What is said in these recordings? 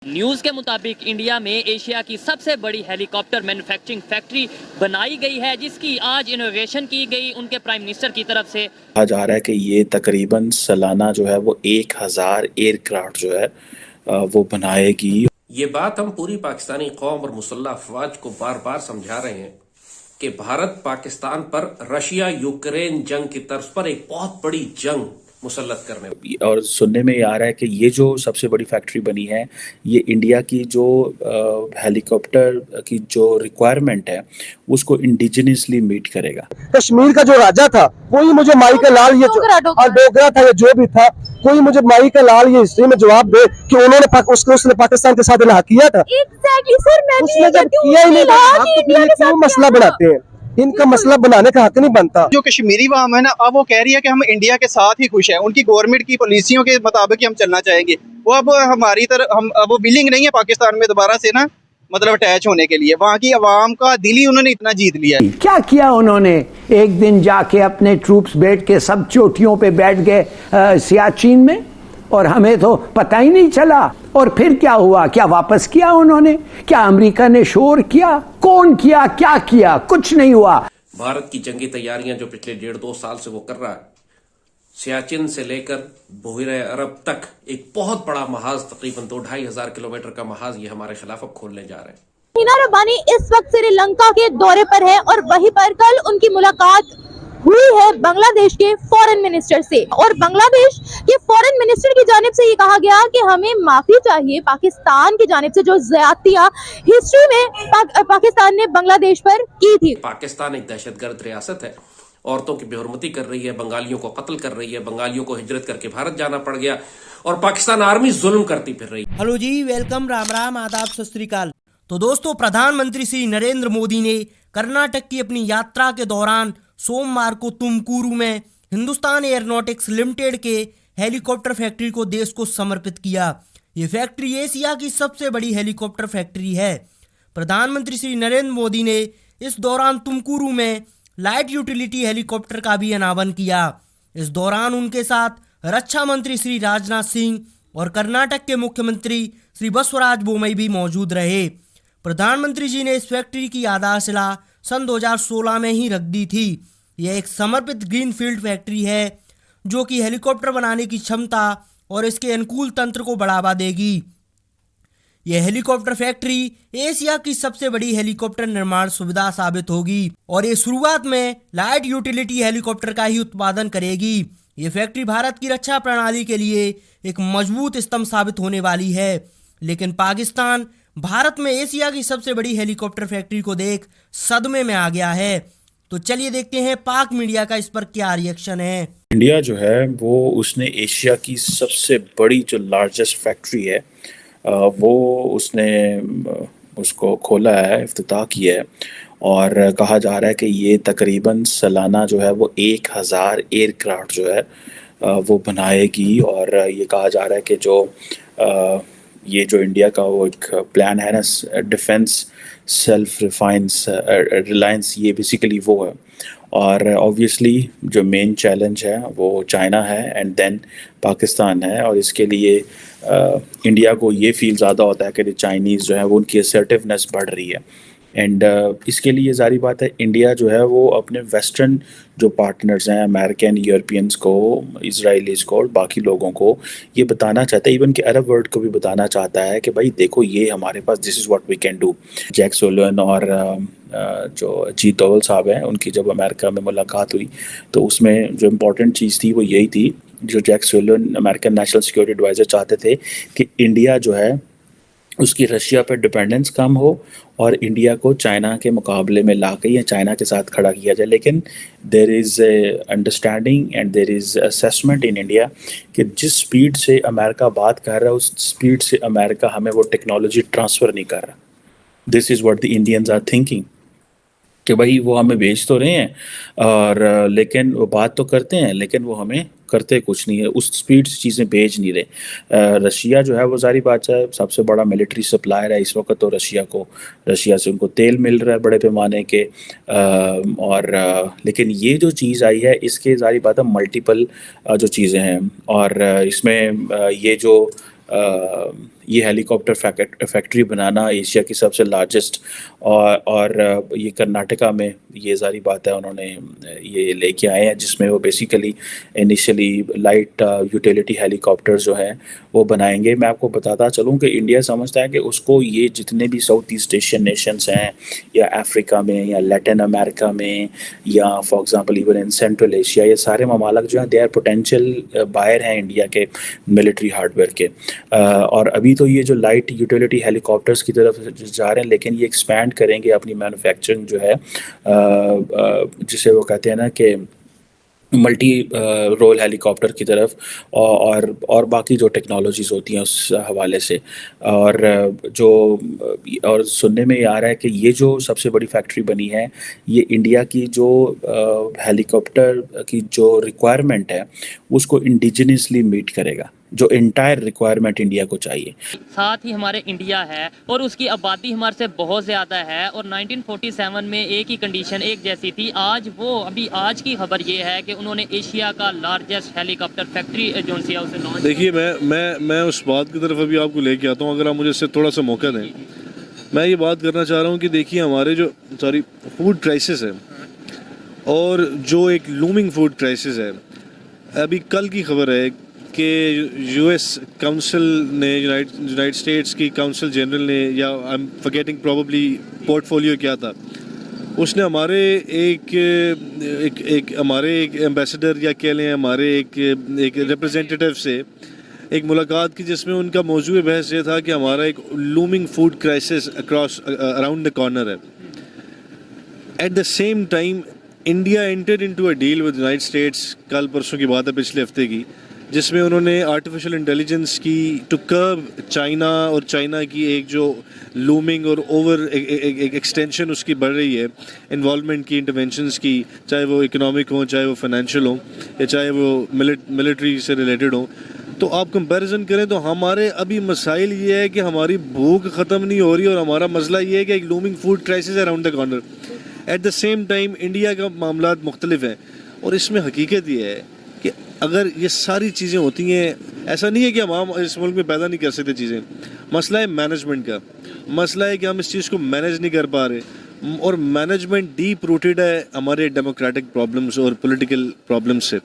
News के मुताबिक India में एशिया की सबसे बड़ी हेलीकॉप्टर मैन्युफैक्चरिंग फैक्ट्री बनाई गई है, जिसकी आज इनोवेशन की गई उनके प्राइम मिनिस्टर की तरफ से। कहा जा रहा है कि ये तकरीबन सालाना जो है वो 1000 एयरक्राफ्ट जो है वो बनाएगी। ये बात हम पूरी पाकिस्तानी कौम और मुसल्लह अफवाज को बार बार समझा रहे हैं कि भारत पाकिस्तान पर रशिया यूक्रेन जंग की तर्ज पर एक बहुत बड़ी जंग मुसल्लत करने। और सुनने में आ रहा है कि ये जो सबसे बड़ी फैक्ट्री बनी है ये इंडिया की जो हेलीकॉप्टर की जो रिक्वायरमेंट है उसको इंडिजिनियसली मीट करेगा। कश्मीर का जो राजा था कोई मुझे माई का लाल ये डोगरा था या जो भी था, कोई मुझे माई का लाल ये हिस्ट्री में जवाब दे कि उन्होंने उसने पाकिस्तान के साथ इलाहा किया था। उसने जब किया ही नहीं था, क्यों मसला बनाते हैं? इनका मसला बनाने का हक नहीं बनता। जो कश्मीरी अवाम है ना, अब वो कह रही है कि हम इंडिया के साथ ही खुश हैं, उनकी गवर्नमेंट की पॉलिसियों के मुताबिक ही हम चलना चाहेंगे। वो अब हमारी तरह हम अब वो विलिंग नहीं है पाकिस्तान में दोबारा से ना मतलब अटैच होने के लिए। वहाँ की अवाम का दिल ही उन्होंने इतना जीत लिया है। क्या किया उन्होंने? एक दिन जाके अपने ट्रूप्स बैठ के सब चोटियों पे बैठ गए सियाचिन में, और हमें तो पता ही नहीं चला। और फिर क्या हुआ? क्या वापस किया उन्होंने? क्या अमेरिका ने शोर किया? कौन किया? क्या किया? कुछ नहीं हुआ। भारत की जंगी तैयारियां जो पिछले 1.5-2 साल से वो कर रहा है, सियाचिन से लेकर बहरे अरब तक एक बहुत बड़ा महाज, तकरीबन 2-2.5 हजार किलोमीटर का महाज ये हमारे खिलाफ अब खोलने जा रहे हैं। हिना रब्बानी इस वक्त श्रीलंका के दौरे पर है और वहीं पर कल उनकी मुलाकात हुई है बांग्लादेश के फॉरेन मिनिस्टर से। और बांग्लादेश के फॉरेन मिनिस्टर की जानिब से ये कहा गया कि हमें माफी चाहिए पाकिस्तान की जानिब से जो ज्यादतियां हिस्ट्री में पाकिस्तान ने बांग्लादेश पर की थी। पाकिस्तान एक दहशतगर्द रियासत है, औरतों की बेहुरमती कर रही है, बंगालियों को कत्ल कर रही है, बंगालियों को हिजरत करके भारत जाना पड़ गया और पाकिस्तान आर्मी जुल्म करती फिर रही है। हेलो जी, वेलकम, राम राम, आदाब, सत श्री अकाल। तो दोस्तों, प्रधानमंत्री श्री नरेंद्र मोदी ने कर्नाटक की अपनी यात्रा के दौरान सोमवार को तुमकुरू में हिंदुस्तान एयरोनॉटिक्स लिमिटेड के हेलीकॉप्टर फैक्ट्री को देश को समर्पित किया। ये फैक्ट्री एशिया की सबसे बड़ी हेलीकॉप्टर फैक्ट्री है। प्रधानमंत्री श्री नरेंद्र मोदी ने इस दौरान तुमकुरू में लाइट यूटिलिटी हेलीकॉप्टर का भी अनावरण किया। इस दौरान उनके साथ रक्षा मंत्री श्री राजनाथ सिंह और कर्नाटक के मुख्यमंत्री श्री बसवराज बोमई भी मौजूद रहे। प्रधानमंत्री जी ने इस फैक्ट्री की आधारशिला सन 2016 में ही रख दी थी। यह एक समर्पित ग्रीनफील्ड फैक्ट्री है जो कि हेलीकॉप्टर बनाने की क्षमता और इसके अनुकूल तंत्र को बढ़ावा देगी। यह हेलीकॉप्टर फैक्ट्री एशिया की सबसे बड़ी हेलीकॉप्टर निर्माण सुविधा साबित होगी और ये शुरुआत में लाइट यूटिलिटी हेलीकॉप्टर का ही उत्पादन करेगी। ये फैक्ट्री भारत की रक्षा प्रणाली के लिए एक मजबूत स्तंभ साबित होने वाली है। लेकिन पाकिस्तान भारत में एशिया की सबसे बड़ी हेलीकॉप्टर फैक्ट्री को देख सदमे में आ गया है। तो चलिए देखते हैं पाक मीडिया का इस पर क्या रिएक्शन है। इंडिया जो है वो उसने एशिया की सबसे बड़ी जो लार्जेस्ट फैक्ट्री है वो उसने उसको खोला है, इफ्तिताह किया है। और कहा जा रहा है कि ये तकरीबन सालाना जो है वो 1000 एयरक्राफ्ट जो है वो बनाएगी। और ये कहा जा रहा है कि जो ये जो इंडिया का वो एक प्लान है ना, डिफेंस सेल्फ रिलायंस, ये बेसिकली वो है। और ऑब्वियसली जो मेन चैलेंज है वो चाइना है एंड देन पाकिस्तान है। और इसके लिए इंडिया को ये फील ज़्यादा होता है कि चाइनीज़ जो है वो उनकी असर्टिवनेस बढ़ रही है। एंड इसके लिए जारी बात है इंडिया जो है वो अपने वेस्टर्न जो पार्टनर्स हैं, अमेरिकन, यूरोपियंस को, इजराइलीज़ को और बाकी लोगों को ये बताना चाहता है, इवन कि अरब वर्ल्ड को भी बताना चाहता है कि भाई देखो ये हमारे पास, this is what we can do. Jack सोलन और जो अजीत डोवल साहब हैं उनकी जब अमेरिका में मुलाकात हुई तो उसमें जो इम्पोर्टेंट चीज़ थी वो यही थी, जो Jake Sullivan American national security adviser चाहते थे कि इंडिया जो है उसकी रशिया पर डिपेंडेंस कम हो और इंडिया को चाइना के मुकाबले में ला के या चाइना के साथ खड़ा किया जाए। लेकिन there is understanding and there is assessment in India कि जिस स्पीड से अमेरिका बात कर रहा है उस स्पीड से अमेरिका हमें वो टेक्नोलॉजी ट्रांसफ़र नहीं कर रहा। This is what the Indians are thinking कि भाई वो हमें भेज तो रहे हैं और लेकिन वो बात तो करते हैं लेकिन वो हमें करते कुछ नहीं है, उस स्पीड से चीज़ें भेज नहीं रहे। रशिया जो है वो जारी बात है सबसे बड़ा मिलिट्री सप्लायर है इस वक्त, तो रशिया से उनको तेल मिल रहा है बड़े पैमाने के। और लेकिन ये जो चीज़ आई है इसके जारी बात है मल्टीपल जो चीज़ें हैं और इसमें ये जो یہ ہیلی کاپٹر فیکٹری بنانا ایشیا کی سب سے لارجسٹ، اور یہ کرناٹکا میں یہ ظاہری بات ہے انہوں نے یہ لے کے آئے ہیں، جس میں وہ بیسیکلی انیشلی لائٹ یوٹیلیٹی ہیلی کاپٹر جو ہیں وہ بنائیں گے۔ میں آپ کو بتاتا چلوں کہ انڈیا سمجھتا ہے کہ اس کو یہ جتنے بھی ساؤتھ ایسٹ ایشین نیشنز ہیں، یا افریقہ میں، یا لیٹن امریکہ میں، یا for example even in central Asia, یہ سارے ممالک جو ہیں دے آر پوٹینشیل بائر ہیں انڈیا کے ملٹری ہارڈ ویئر کے، اور ابھی تو یہ جو لائٹ یوٹیلیٹی ہیلی کاپٹرز کی طرف جا رہے ہیں، لیکن یہ ایکسپینڈ کریں گے اپنی مینوفیکچرنگ جو ہے، جسے وہ کہتے ہیں نا کہ ملٹی رول ہیلی کاپٹر کی طرف، اور باقی جو ٹیکنالوجیز ہوتی ہیں اس حوالے سے، اور سننے میں یہ آ رہا ہے کہ یہ جو سب سے بڑی فیکٹری بنی ہے، یہ انڈیا کی جو ہیلی کاپٹر کی جو ریکوائرمنٹ ہے اس کو انڈیجنسلی میٹ کرے گا، جو انٹائر ریکوائرمنٹ انڈیا کو چاہیے۔ ساتھ ہی ہمارے انڈیا ہے اور اس کی آبادی ہمارے سے بہت زیادہ ہے، اور 1947 میں ایک ہی کنڈیشن ایک جیسی تھی۔ آج کی خبر یہ ہے کہ انہوں نے ایشیا کا لارجسٹ ہیلی کاپٹر فیکٹری جو ہے اسے لانچ۔ دیکھیے میں اس بات کی طرف ابھی آپ کو لے کے آتا ہوں، اگر آپ مجھے اس سے تھوڑا سا موقع دیں۔ میں یہ بات کرنا چاہ رہا ہوں کہ دیکھیے ہمارے جو فوڈ کرائسس ہے، اور جو ایک لومنگ فوڈ کرائسس ہے، ابھی کل کی خبر ہے کہ یو ایس کاؤنسل نے، یونائٹڈ اسٹیٹس کی کاؤنسل جنرل نے، یا I am forgetting probably portfolio کیا تھا، اس نے ہمارے ایک ایمبیسڈر یا کہہ لیں ہمارے ایک ریپرزینٹیٹیو سے ایک ملاقات کی، جس میں ان کا موضوع بحث یہ تھا کہ ہمارا ایک looming food crisis around the corner ہے۔ At the same time India entered into a deal with United States, کل پرسوں کی بات ہے، پچھلے ہفتے کی، جس میں انہوں نے آرٹیفیشل انٹیلیجنس کی ٹو کرب چائنا، اور چائنا کی ایک جو لومنگ اور اوور ایکسٹینشن اس کی بڑھ رہی ہے، انوالومنٹ کی، انٹرونشنس کی، چاہے وہ اکنامک ہوں، چاہے وہ فائنینشیل ہوں، یا چاہے وہ ملٹری سے ریلیٹڈ ہوں۔ تو آپ کمپیریزن کریں تو ہمارے ابھی مسائل یہ ہے کہ ہماری بھوک ختم نہیں ہو رہی، اور ہمارا مسئلہ یہ ہے کہ ایک لومنگ فوڈ کرائسس ہے around the corner. At the same time India کا معاملات مختلف ہیں، اور اس میں حقیقت یہ ہے کہ اگر یہ ساری چیزیں ہوتی ہیں، ایسا نہیں ہے کہ ہم اس ملک میں پیدا نہیں کر سکتے چیزیں، مسئلہ ہے مینجمنٹ کا، مسئلہ ہے کہ ہم اس چیز کو مینیج نہیں کر پا رہے، اور مینجمنٹ ڈیپ روٹیڈ ہے ہمارے ڈیموکریٹک پرابلمس اور پولیٹیکل پرابلمس سے۔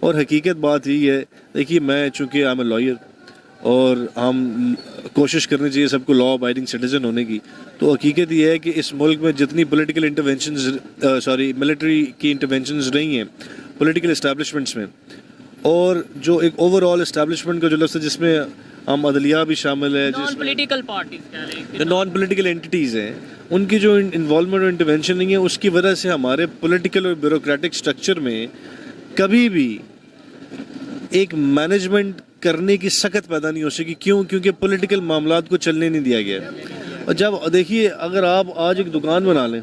اور حقیقت بات یہی ہے، دیکھیے میں چونکہ آئی ایم اے لائر، اور ہم کوشش کرنی چاہیے سب کو لا ابائڈنگ سٹیزن ہونے کی، تو حقیقت یہ ہے کہ اس ملک میں جتنی پولیٹیکل ملٹری کی انٹرونشنز رہی ہیں پولیٹیکل اسٹیبلشمنٹس میں، اور جو ایک اوور آل اسٹیبلشمنٹ کا جو لفظ ہے جس میں ہم عدلیہ بھی شامل ہے، non political parties, non political اینٹیز ہیں، ان کی جو انوالومنٹ اور انٹرونشن نہیں ہے، اس کی وجہ سے ہمارے پولیٹیکل اور بیوروکریٹک سٹرکچر میں کبھی بھی ایک مینجمنٹ کرنے کی سخت پیدا نہیں ہو سکی۔ کیونکہ پولیٹیکل معاملات کو چلنے نہیں دیا گیا۔ اور جب دیکھیے اگر آپ آج ایک دکان بنا لیں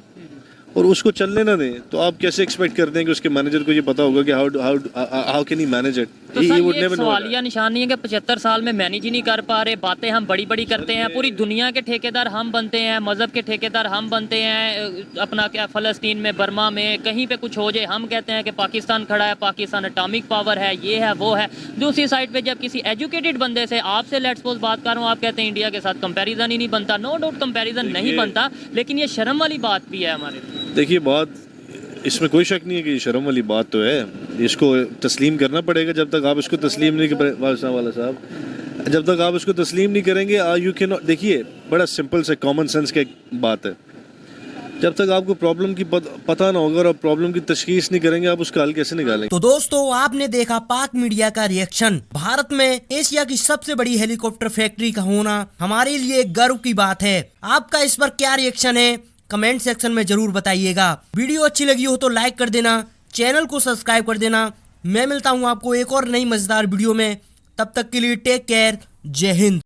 اور اس کو چلنے نہ دیں، تو آپ کیسے ایکسپیکٹ کرتے ہیں کہ اس کے مینیجر کو یہ پتا ہوگا کہ how can he manage it? تو سر یہ سوالیہ نشانی ہے کہ 75 سال میں مینیج ہی نہیں کر پا رہے، باتیں ہم بڑی بڑی کرتے ہیں، پوری دنیا کے ٹھیکیدار ہم بنتے ہیں، مذہب کے ٹھیکیدار ہم بنتے ہیں، اپنا کیا فلسطین میں، برما میں کہیں پہ کچھ ہو جائے ہم کہتے ہیں کہ پاکستان کھڑا ہے، پاکستان اٹامک پاور ہے، یہ ہے وہ ہے۔ دوسری سائڈ پہ جب کسی ایجوکیٹڈ بندے سے آپ سے لیٹس سپوز بات کر رہا ہوں، آپ کہتے ہیں انڈیا کے ساتھ کمپیریزن ہی نہیں بنتا۔ نو ڈاؤٹ کمپیریزن نہیں بنتا، لیکن یہ شرم والی بات بھی ہے ہمارے لیے۔ دیکھیے بات اس میں کوئی شک نہیں ہے کہ یہ شرم والی بات تو ہے، اس کو تسلیم کرنا پڑے گا۔ جب تک آپ اس کو تسلیم نہیں جب تک آپ اس کو تسلیم نہیں کریں گے، دیکھیے بڑا سمپل سے کامن سینس کی ایک بات ہے، جب تک آپ کو پرابلم کی پتہ نہ ہوگا اور آپ پرابلم کی تشخیص نہیں کریں گے، آپ اس کا حل کیسے نکالیں گے؟ تو دوستو آپ نے دیکھا پاک میڈیا کا ریئیکشن۔ بھارت میں ایشیا کی سب سے بڑی ہیلی کاپٹر فیکٹری کا ہونا ہمارے لیے ایک گرو کی بات ہے۔ آپ کا اس پر کیا ریئیکشن ہے کمنٹ سیکشن میں ضرور بتائیے گا۔ ویڈیو اچھی لگی ہو تو لائک کر دینا، چینل کو سبسکرائب کر دینا۔ میں ملتا ہوں آپ کو ایک اور نئی مزیدار ویڈیو میں، تب تک کے لیے ٹیک کیئر، جے ہند۔